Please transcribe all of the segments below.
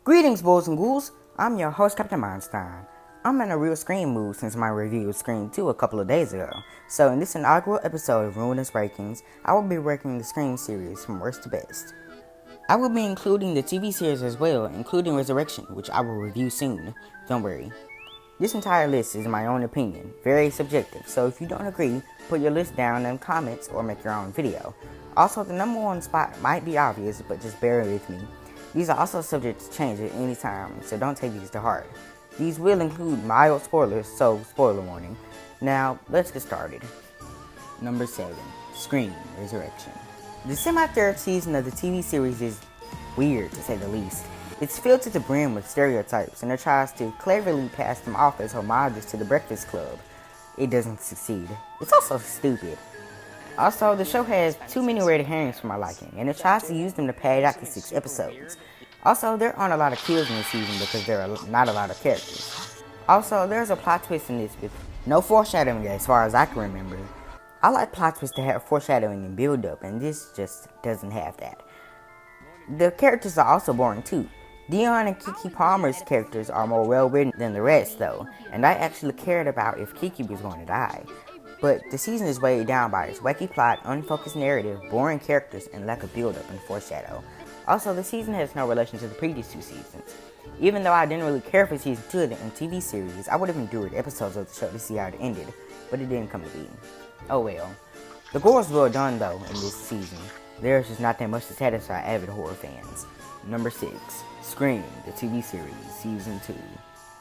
Greetings, boys and ghouls. I'm your host, Captain Myenstein. I'm in a real Scream mood since my review of Scream 2 a couple of days ago. So in this inaugural episode of Ruinous Rankings, I will be ranking the Scream series from worst to best. I will be including the TV series as well, including Resurrection, which I will review soon. Don't worry. This entire list is my own opinion, very subjective, so if you don't agree, put your list down in the comments or make your own video. Also, the number one spot might be obvious, but just bear with me. These are also subject to change at any time, so don't take these to heart. These will include mild spoilers, so spoiler warning. Now, let's get started. Number 7. Scream Resurrection. The semi-third season of the TV series is weird, to say the least. It's filled to the brim with stereotypes, and it tries to cleverly pass them off as homages to the Breakfast Club. It doesn't succeed. It's also stupid. Also, the show has too many red herrings for my liking, and it tries to use them to pad out the 6 episodes. Also, there aren't a lot of kills in this season because there are not a lot of characters. Also, there's a plot twist in this with no foreshadowing as far as I can remember. I like plot twists to have foreshadowing and build up, and this just doesn't have that. The characters are also boring too. Dion and Keke Palmer's characters are more well written than the rest though, and I actually cared about if Keke was going to die. But the season is weighed down by its wacky plot, unfocused narrative, boring characters, and lack of build-up and foreshadow. Also, the season has no relation to the previous 2 seasons. Even though I didn't really care for season 2 of the MTV series, I would have endured episodes of the show to see how it ended, but it didn't come to be. Oh well. The gore is well done though in this season. There's just not that much to satisfy avid horror fans. Number 6. Scream, the TV series, Season 2.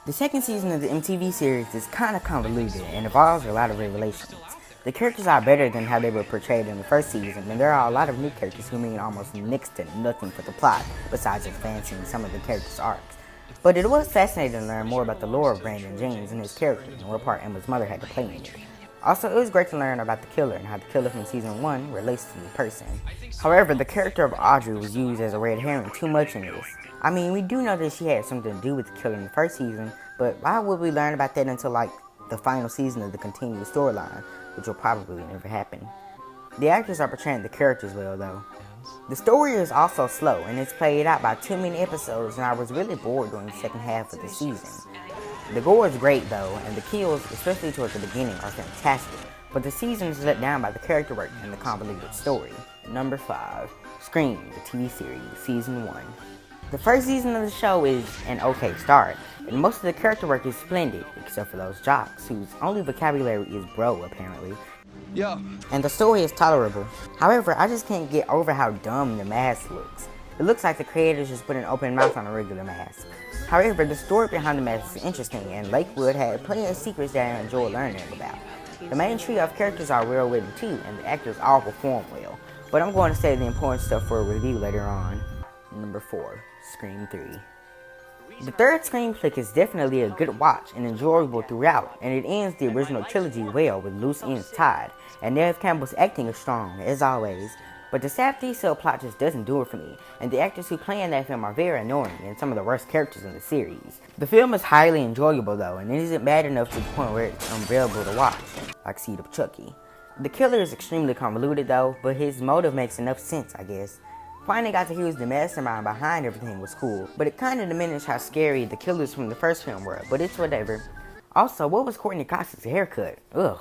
The second season of the MTV series is kinda convoluted and involves a lot of revelations. The characters are better than how they were portrayed in the first season, and there are a lot of new characters who mean almost next to nothing for the plot, besides advancing some of the characters' arcs. But it was fascinating to learn more about the lore of Brandon James and his character, and what part Emma's mother had to play in it. Also, it was great to learn about the killer and how the killer from season 1 relates to the person. However, the character of Audrey was used as a red herring too much in this. I mean, we do know that she had something to do with the killer in the first season, but why would we learn about that until the final season of the continuous storyline, which will probably never happen. The actors are portraying the characters well though. The story is also slow, and it's played out by too many episodes, and I was really bored during the second half of the season. The gore is great though, and the kills, especially towards the beginning, are fantastic, but the season is let down by the character work and the convoluted story. Number 5. Scream, the TV series, Season 1. The first season of the show is an okay start, and most of the character work is splendid, except for those jocks, whose only vocabulary is bro, apparently. Yeah. And the story is tolerable. However, I just can't get over how dumb the mask looks. It looks like the creators just put an open mouth on a regular mask. However, the story behind the mask is interesting, and Lakewood had plenty of secrets that I enjoy learning about. The main trio of characters are well written too, and the actors all perform well, but I'm going to save the important stuff for a review later on. Number 4. Scream 3. The third Scream flick is definitely a good watch and enjoyable throughout, and it ends the original trilogy well with loose ends tied, and Neve Campbell's acting is strong, as always. But the sad D-cell plot just doesn't do it for me, and the actors who play in that film are very annoying and some of the worst characters in the series. The film is highly enjoyable though, and it isn't bad enough to the point where it's unbearable to watch, like Seed of Chucky. The killer is extremely convoluted though, but his motive makes enough sense, I guess. Finding out that he was the mastermind behind everything was cool, but it kinda diminished how scary the killers from the first film were, but it's whatever. Also, what was Courtney Cox's haircut? Ugh.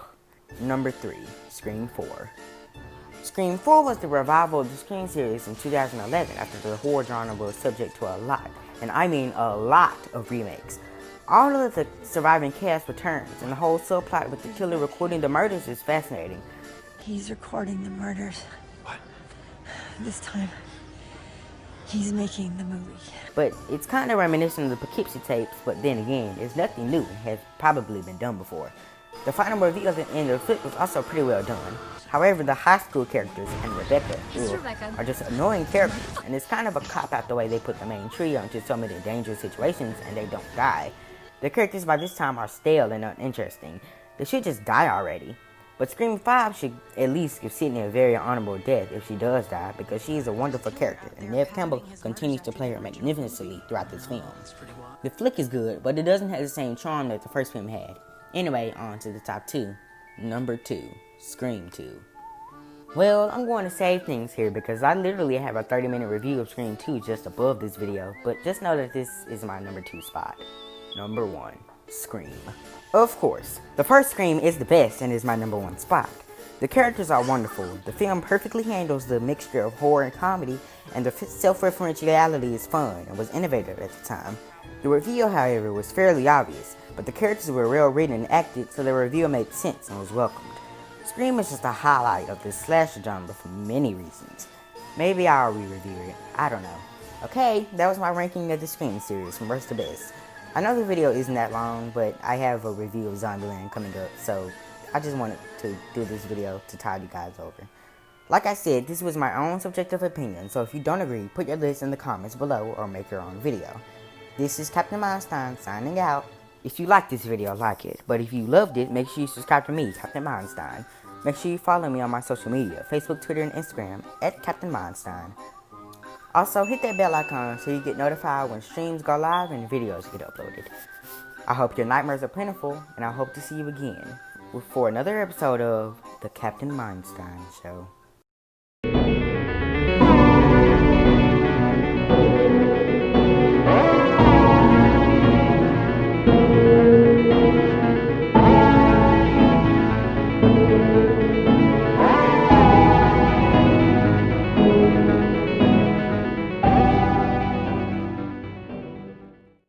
Number 3. Scream 4. Scream 4 was the revival of the Scream series in 2011 after the horror genre was subject to a lot, and I mean a lot of remakes. All of the surviving cast returns, and the whole subplot with the killer recording the murders is fascinating. He's recording the murders. What? This time, he's making the movie. But it's kind of reminiscent of the Poughkeepsie tapes, but then again, it's nothing new and has probably been done before. The final reveal at the end of the flick was also pretty well done. However, the high school characters and Rebecca are just annoying characters, and it's kind of a cop-out the way they put the main trio into so many dangerous situations and they don't die. The characters by this time are stale and uninteresting. They should just die already. But Scream 5 should at least give Sydney a very honorable death if she does die, because she is a wonderful character, and Neve Campbell continues to play her magnificently throughout this film. The flick is good, but it doesn't have the same charm that the first film had. Anyway, on to the top 2. Number 2. Scream 2. Well, I'm going to save things here because I literally have a 30-minute review of Scream 2 just above this video, but just know that this is my number 2 spot. Number 1, Scream. Of course, the first Scream is the best and is my number 1 spot. The characters are wonderful, the film perfectly handles the mixture of horror and comedy, and the self-referentiality is fun and was innovative at the time. The reveal, however, was fairly obvious, but the characters were well written and acted, so the reveal made sense and was welcomed. Scream is just a highlight of this slasher genre for many reasons. Maybe I'll re-review it, I don't know. Okay, that was my ranking of the Scream series from worst to best. I know the video isn't that long, but I have a review of Zombieland coming up, so I just wanted to do this video to tide you guys over. Like I said, this was my own subjective opinion, so if you don't agree, put your list in the comments below or make your own video. This is Captain Myenstein signing out. If you liked this video, like it. But if you loved it, make sure you subscribe to me, Captain Myenstein. Make sure you follow me on my social media, Facebook, Twitter, and Instagram, @Captain Myenstein. Also, hit that bell icon so you get notified when streams go live and videos get uploaded. I hope your nightmares are plentiful, and I hope to see you again for another episode of The Captain Myenstein Show.